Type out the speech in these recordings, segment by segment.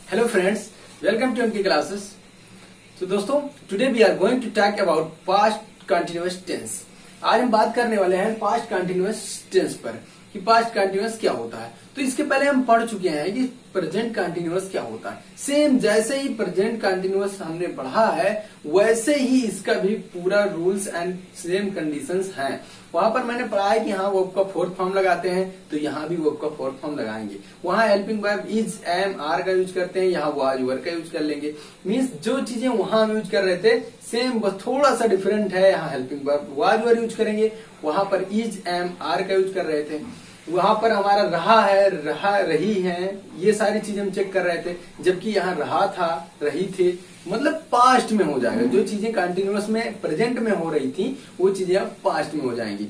Hello friends, welcome to MK classes. So दोस्तों, today we are going to talk about past continuous tense. आज हम बात करने वाले हैं past continuous tense पर कि past continuous क्या होता है। तो इसके पहले हम पढ़ चुके हैं कि प्रेजेंट कंटिन्यूअस क्या होता है। सेम जैसे ही प्रेजेंट कंटिन्यूअस हमने पढ़ा है वैसे ही इसका भी पूरा रूल्स एंड सेम कंडीशंस हैं। वहां पर मैंने पढ़ा है कि हाँ वर्ब का फोर्थ फॉर्म लगाते हैं, तो यहाँ भी वर्ब का फोर्थ फॉर्म लगाएंगे। वहां helping verb is, am, are का यूज करते हैं, यहाँ वाज, वर का यूज कर लेंगे। मीन्स जो चीजें वहां हम यूज कर रहे थे सेम, बस थोड़ा सा डिफरेंट है। यहाँ helping verb was, were use करेंगे, वहां पर इज, एम, आर का यूज कर रहे थे। वहां पर हमारा रहा है, रहा, रही है, ये सारी चीजें हम चेक कर रहे थे, जबकि यहाँ रहा था, रही थे, मतलब पास्ट में हो जाएगा। जो चीजें कंटिन्यूअस में प्रेजेंट में हो रही थी वो चीजें अब पास्ट में हो जाएंगी।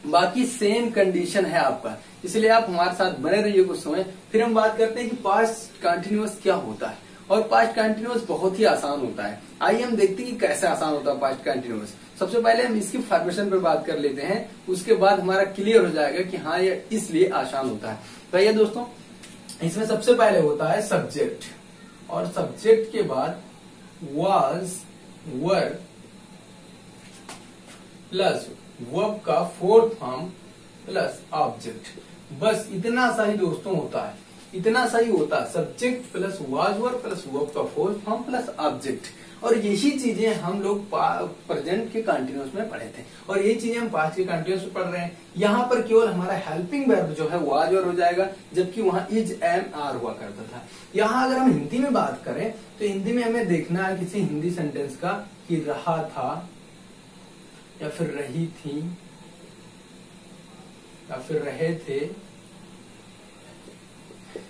बाकी सेम कंडीशन है आपका, इसलिए आप हमारे साथ बने रहिए कुछ समय। फिर हम बात करते हैं कि पास्ट कंटिन्यूअस क्या होता है। और पास्ट कंटिन्यूअस बहुत ही आसान होता है। आइए हम देखते हैं कि कैसे आसान होता है पास्ट कंटिन्यूअस। सबसे पहले हम इसकी फॉर्मेशन पर बात कर लेते हैं, उसके बाद हमारा क्लियर हो जाएगा कि हाँ ये इसलिए आसान होता है। तो ये दोस्तों, इसमें सबसे पहले होता है सब्जेक्ट, और सब्जेक्ट के बाद वाज, वर प्लस वर्ब का फोर्थ फॉर्म प्लस ऑब्जेक्ट। बस इतना सा ही दोस्तों होता है, इतना सा ही होता है। Subject plus was, were plus verb का फोर्थ फॉर्म प्लस ऑब्जेक्ट। और यही चीजें हम लोग प्रेजेंट के कंटिन्यूअस में पढ़े थे, और यही चीजें हम पास्ट के कंटिन्यूअस में पढ़ रहे हैं। यहाँ पर केवल हमारा हेल्पिंग वर्ब जो है वाज, वर हो जाएगा, जबकि वहां इज, एम, आर हुआ करता था। यहाँ अगर हम हिंदी में बात करें तो हिंदी में हमें देखना है किसी हिंदी सेंटेंस का कि रहा था या फिर रही थी या फिर रहे थे।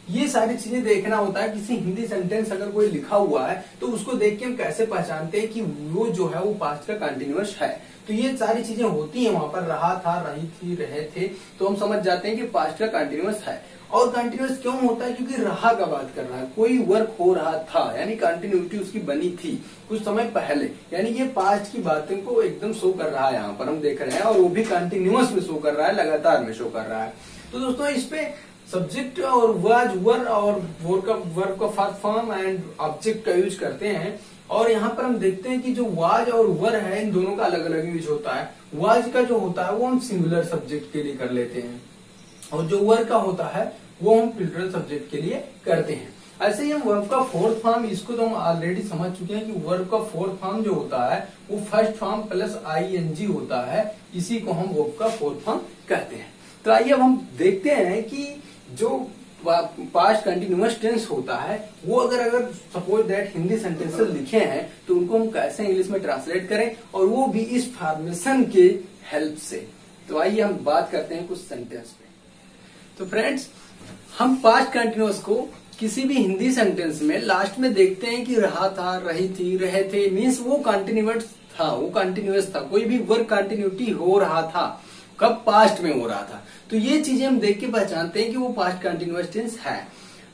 ये सारी चीजें देखना होता है। किसी हिंदी सेंटेंस अगर कोई लिखा हुआ है तो उसको देख के हम कैसे पहचानते हैं कि वो जो है वो पास्ट का कंटिन्यूअस है। तो ये सारी चीजें होती हैं वहां पर, रहा था, रही थी, रहे थे, तो हम समझ जाते हैं कि पास्ट का कंटिन्यूअस है। और कंटिन्यूअस क्यों होता है? क्योंकि रहा का बात कर रहा है, कोई वर्क हो रहा था, यानी कंटिन्यूटी उसकी बनी थी कुछ समय पहले, यानी ये पास्ट की बातों को एकदम शो कर रहा है। यहाँ पर हम देख रहे हैं, और वो भी कंटिन्यूअस में शो कर रहा है, लगातार में शो कर रहा है। तो दोस्तों, इस पे सब्जेक्ट और वाज, वर और वर्ब का फोर्थ फॉर्म एंड ऑब्जेक्ट का यूज करते हैं। और यहाँ पर हम देखते हैं कि जो वाज और वर है इन दोनों का अलग अलग यूज होता है। वाज का जो होता है वो हम सिंगुलर सब्जेक्ट के लिए कर लेते हैं, और जो वर का होता है वो हम प्लूरल सब्जेक्ट के लिए करते हैं। ऐसे ही हम वर्ब का फोर्थ फॉर्म, इसको तो हम ऑलरेडी समझ चुके हैं कि वर्ब का फोर्थ फॉर्म जो होता है वो फर्स्ट फॉर्म प्लस आईएनजी होता है, इसी को हम वर्ब का फोर्थ फॉर्म कहते हैं। तो आइए अब हम देखते हैं कि जो पास्ट कंटिन्यूअस टेंस होता है वो अगर सपोज दैट हिंदी सेंटेंसेस लिखे हैं तो उनको हम कैसे इंग्लिश में ट्रांसलेट करें, और वो भी इस फॉर्मेशन के हेल्प से। तो आइए हम बात करते हैं कुछ सेंटेंस पे। तो फ्रेंड्स, हम पास्ट कंटिन्यूअस को किसी भी हिंदी सेंटेंस में लास्ट में देखते हैं कि रहा था, रही थी, रहे थे, मीन्स वो कंटिन्यूअस था, वो कंटिन्यूअस था। कोई भी वर्क कंटिन्यूटी हो रहा था, कब? पास्ट में हो रहा था। तो ये चीजें हम देख के पहचानते हैं कि वो पास्ट कंटिन्यूअस टेंस है।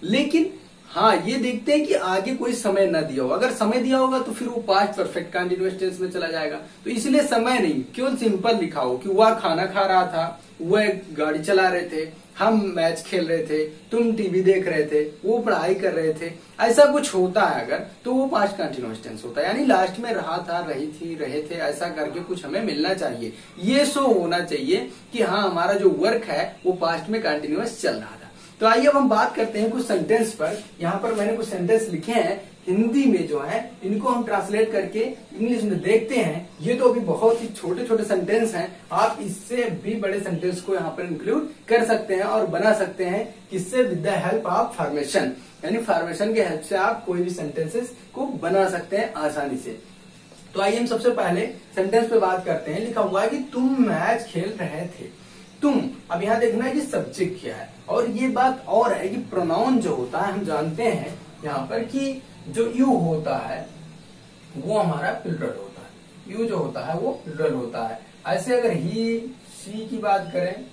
लेकिन हाँ, ये देखते हैं कि आगे कोई समय न दिया हो। अगर समय दिया होगा तो फिर वो पास्ट परफेक्ट कंटिन्यूअस टेंस में चला जाएगा। तो इसलिए समय नहीं, केवल सिंपल लिखा हो कि वह खाना खा रहा था, वह गाड़ी चला रहे थे, हम मैच खेल रहे थे, तुम टीवी देख रहे थे, वो पढ़ाई कर रहे थे, ऐसा कुछ होता है अगर, तो वो पास्ट कंटिन्यूअस टेंस होता है। यानी लास्ट में रहा था, रही थी, रहे थे, ऐसा करके कुछ हमें मिलना चाहिए। ये शो होना चाहिए कि हाँ हमारा जो वर्क है वो पास्ट में कंटिन्यूअस चल रहा था। तो आइए अब हम बात करते हैं कुछ सेंटेंस पर। यहाँ पर मैंने कुछ सेंटेंस लिखे हैं हिंदी में जो है, इनको हम ट्रांसलेट करके इंग्लिश में देखते हैं। ये तो अभी बहुत ही छोटे छोटे सेंटेंस हैं, आप इससे भी बड़े सेंटेंस को यहाँ पर इंक्लूड कर सकते हैं और बना सकते हैं। किससे? With the help of formation, यानी फॉर्मेशन के हेल्प से आप कोई भी सेंटेंसेस को बना सकते हैं आसानी से। तो आइए हम सबसे पहले सेंटेंस पे बात करते हैं। लिखा हुआ है कि तुम मैच खेल रहे थे। तुम, अब यहाँ देखना है कि सब्जेक्ट क्या है। और ये बात और है कि प्रोनाउन जो होता है, हम जानते हैं यहाँ पर कि जो यू होता है वो हमारा प्लूरल होता है। यू जो होता है वो प्लूरल होता है। ऐसे अगर ही, शी की बात करें,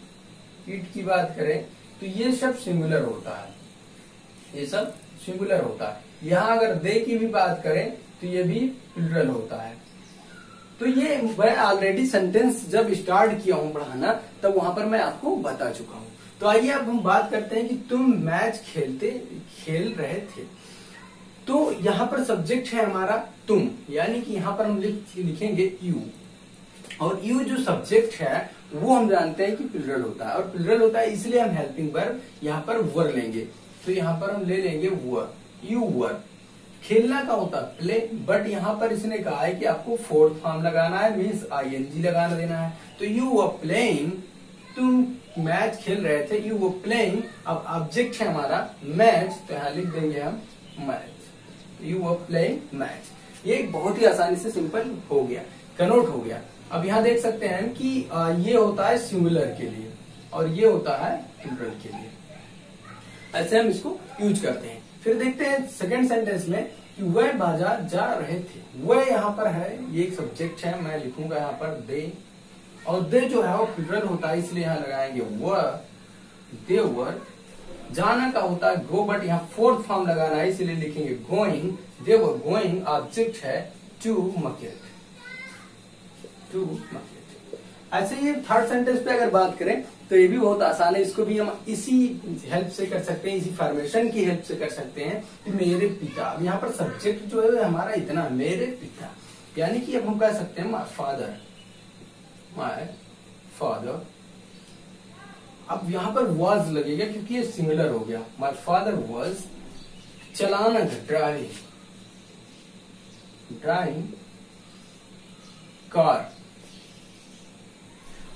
इट की बात करें, तो ये सब सिंगुलर होता है, ये सब सिंगुलर होता है। यहाँ अगर दे की भी बात करें तो ये भी प्लूरल होता है। तो ये मैं ऑलरेडी सेंटेंस जब स्टार्ट किया हूं पढ़ाना तब वहां पर मैं आपको बता चुका हूं। तो आइए अब हम बात करते हैं कि तुम मैच खेल रहे थे। तो यहाँ पर सब्जेक्ट है हमारा तुम, यानी कि यहाँ पर हम लिखेंगे यू, और यू जो सब्जेक्ट है वो हम जानते हैं कि प्लूरल होता है, और प्लूरल होता है इसलिए हम हेल्पिंग वर्ब यहाँ पर वर लेंगे। तो यहाँ पर हम ले लेंगे वर, यू वर। खेलना का होता है प्ले, बट यहाँ पर इसने कहा है कि आपको फोर्थ फॉर्म लगाना है, मीन्स आईएनजी लगाना देना है। तो यू वर प्लेइंग, तुम मैच खेल रहे थे, यू वर प्लेइंग। अब ऑब्जेक्ट है हमारा मैच, तो यहाँ लिख देंगे हम match, you were playing match. ये बहुत ही आसानी से सिंपल हो गया, कनोट हो गया। अब यहाँ देख सकते हैं कि ये होता है सिंगुलर के लिए और ये होता है प्लूरल के लिए, ऐसे हम इसको यूज करते हैं। फिर देखते हैं सेकंड सेंटेंस में कि वह बाजार जा रहे थे। वह यहाँ पर है, ये एक सब्जेक्ट है, मैं लिखूंगा यहाँ पर दे, और दे जो है वो प्लूरल होता है इसलिए यहाँ लगाएंगे वर, दे वर। जाना का होता है गो, बट यहाँ फोर्थ फॉर्म लगाना है इसलिए लिखेंगे going, they were going. Object है टू मार्केट, टू मार्केट। ऐसे ही थर्ड सेंटेंस पे अगर बात करें तो ये भी बहुत आसान है, इसको भी हम इसी हेल्प से कर सकते हैं, इसी फॉर्मेशन की हेल्प से कर सकते हैं कि मेरे पिता। अब यहाँ पर सब्जेक्ट जो है हमारा इतना, मेरे पिता, यानी कि अब हम कह सकते हैं माय फादर, माय फादर। अब यहाँ पर वाज लगेगा क्योंकि ये सिंगुलर हो गया, माय फादर वाज। चलाना, driving, driving car,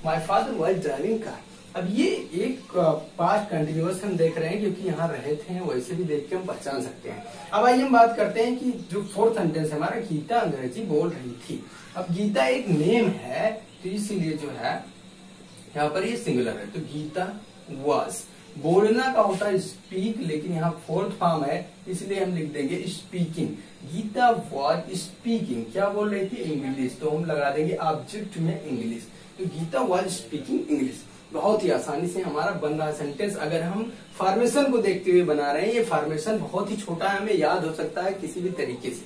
my father was driving car. अब ये एक पास्ट कंटिन्यूअस हम देख रहे हैं क्योंकि यहाँ रहे थे, वैसे भी देख के हम पहचान सकते हैं। अब आइए हम बात करते हैं कि जो फोर्थ सेंटेंस है हमारा, गीता अंग्रेजी बोल रही थी। अब गीता एक नेम है तो इसीलिए जो है यहाँ पर ये सिंगुलर है, तो गीता वाज। बोलना का होता है स्पीक, लेकिन यहाँ फोर्थ फॉर्म है इसलिए हम लिख देंगे स्पीकिंग। गीता वाज स्पीकिंग, क्या बोल रही थी? इंग्लिश, तो हम लगा देंगे ऑब्जेक्ट में इंग्लिश, तो गीता वाज स्पीकिंग इंग्लिश। बहुत ही आसानी से हमारा बन रहा सेंटेंस। अगर हम फॉर्मेशन को देखते हुए बना रहे हैं, ये फॉर्मेशन बहुत ही छोटा है, हमें याद हो सकता है किसी भी तरीके से।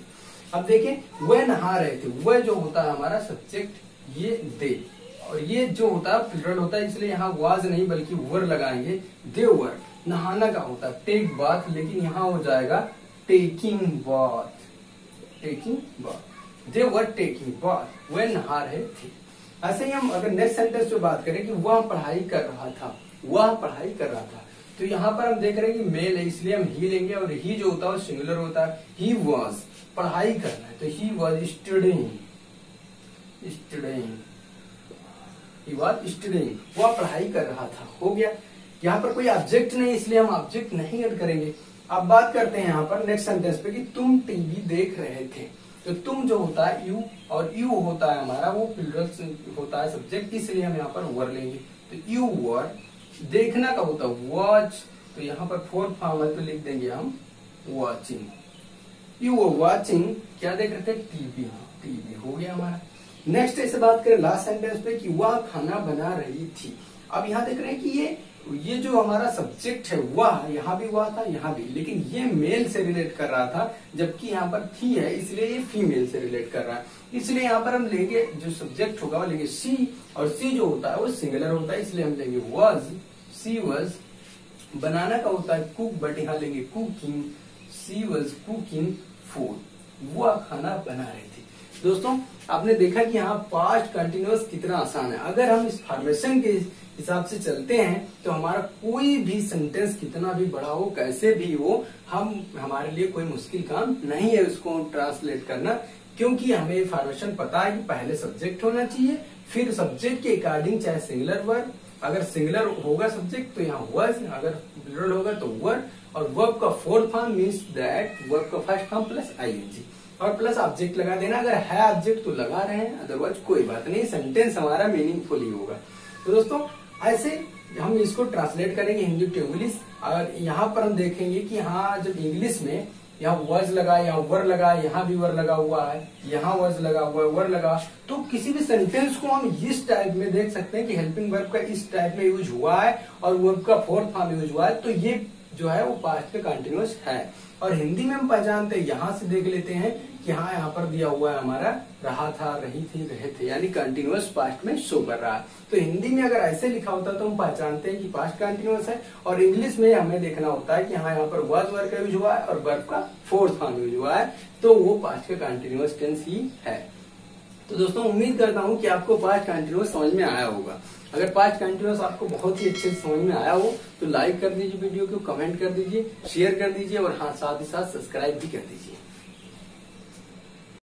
अब देखें, वह नहा रहे थे, वह जो होता है हमारा सब्जेक्ट, ये दे, और ये जो होता है प्लूरल होता है इसलिए यहाँ वाज नहीं बल्कि वर लगाएंगे, दे वर। नहाना का होता है टेक बाथ, लेकिन यहाँ हो जाएगा taking bath, taking bath, they were taking bath, वह नहा रहे थे। ऐसे ही हम अगर नेक्स्ट सेंटेंस पे बात करें कि वह पढ़ाई कर रहा था, वह पढ़ाई कर रहा था, तो यहाँ पर हम देख रहे हैं कि मेल है इसलिए हम ही लेंगे, और ही जो होता है सिंगुलर होता है। ही वॉज, पढ़ाई करना है, तो he was studying, studying, he was studying, वह पढ़ाई कर रहा था। हो गया। यहाँ पर कोई ऑब्जेक्ट नहीं इसलिए हम ऑब्जेक्ट नहीं ऐड करेंगे। अब बात करते हैं यहाँ पर नेक्स्ट सेंटेंस पे कि तुम टीवी देख रहे थे, तो तुम जो होता है यू, और यू होता है हमारा वो प्लूरल होता है सब्जेक्ट, इसलिए हम यहाँ पर वर लेंगे, तो यू वर। देखना का होता है वॉच, तो यहाँ पर फोर्थ फॉर्म है तो लिख देंगे हम वॉचिंग। यू वर वॉचिंग, क्या देख रहे थे? टीवी, टीवी हो गया हमारा। नेक्स्ट ऐसे बात करें लास्ट सेंटेंस पे कि वह खाना बना रही थी। अब यहाँ देख रहे हैं कि ये जो हमारा सब्जेक्ट है वह, यहाँ भी वह था, यहाँ भी, लेकिन ये मेल से रिलेट कर रहा था, जबकि यहाँ पर थी है इसलिए ये फीमेल से रिलेट कर रहा है। इसलिए यहाँ पर हम लेंगे जो सब्जेक्ट होगा वो लेंगे सी, और सी जो होता है वो सिंगुलर होता है इसलिए हम लेंगे वॉज, सी वॉज। बनाना का होता है कुक, बट यहाँ लेंगे cooking, she was cooking food, वह खाना बना रही थी। दोस्तों आपने देखा कि यहाँ पास्ट कंटिन्यूअस कितना आसान है। अगर हम इस फॉर्मेशन के हिसाब से चलते हैं तो हमारा कोई भी सेंटेंस कितना भी बड़ा हो, कैसे भी हो, हमारे लिए कोई मुश्किल काम नहीं है उसको ट्रांसलेट करना, क्योंकि हमें फॉर्मेशन पता है कि पहले सब्जेक्ट होना चाहिए, फिर सब्जेक्ट के अकॉर्डिंग चाहे सिंगुलर वर्ब, अगर सिंगुलर होगा सब्जेक्ट तो यहाँ वॉज, अगर प्लूरल होगा तो वर, और वर्ब का fourth form means that, verb का फर्स्ट फॉर्म प्लस आईएनजी, और प्लस ऑब्जेक्ट लगा देना। अगर है ऑब्जेक्ट तो लगा रहे हैं, अदरवाइज कोई बात नहीं, सेंटेंस हमारा मीनिंगफुल ही होगा। तो दोस्तों ऐसे हम इसको ट्रांसलेट करेंगे हिंदी टू इंग्लिश। और यहाँ पर हम देखेंगे कि हाँ, जब इंग्लिश में यहाँ वर्ज लगा, यहाँ वर लगा, यहाँ भी वर लगा हुआ है, यहाँ वर्ज लगा हुआ है, वर लगा, तो किसी भी सेंटेंस को हम इस टाइप में देख सकते हैं कि हेल्पिंग वर्ब का इस टाइप में यूज हुआ है और वर्ब का फोर्थ फॉर्म यूज हुआ है, तो ये जो है वो पास्ट का कंटिन्यूअस है। और हिंदी में हम पहचानते हैं, यहाँ से देख लेते हैं कि हाँ यहाँ पर दिया हुआ है हमारा रहा था, रही थी, रहे थे, यानी कंटिन्यूअस पास्ट में शो कर रहा है। तो हिंदी में अगर ऐसे लिखा होता तो हम पहचानते हैं कि पास्ट कंटिन्यूअस है, और इंग्लिश में हमें देखना होता है कि हाँ यहाँ पर वाज वर्ब का यूज हुआ है और वर्ब का फोर्थ फॉर्म यूज हुआ है, तो वो पास्ट का कंटिन्यूअस टेंस ही है। तो दोस्तों उम्मीद करता हूँ कि आपको पास्ट कंटिन्यूअस समझ में आया होगा। अगर पास्ट कंटिन्यूअस आपको बहुत ही अच्छे से समझ में आया हो तो लाइक कर दीजिए वीडियो को, कमेंट कर दीजिए, शेयर कर दीजिए और हाँ साथ ही साथ सब्सक्राइब भी कर दीजिए।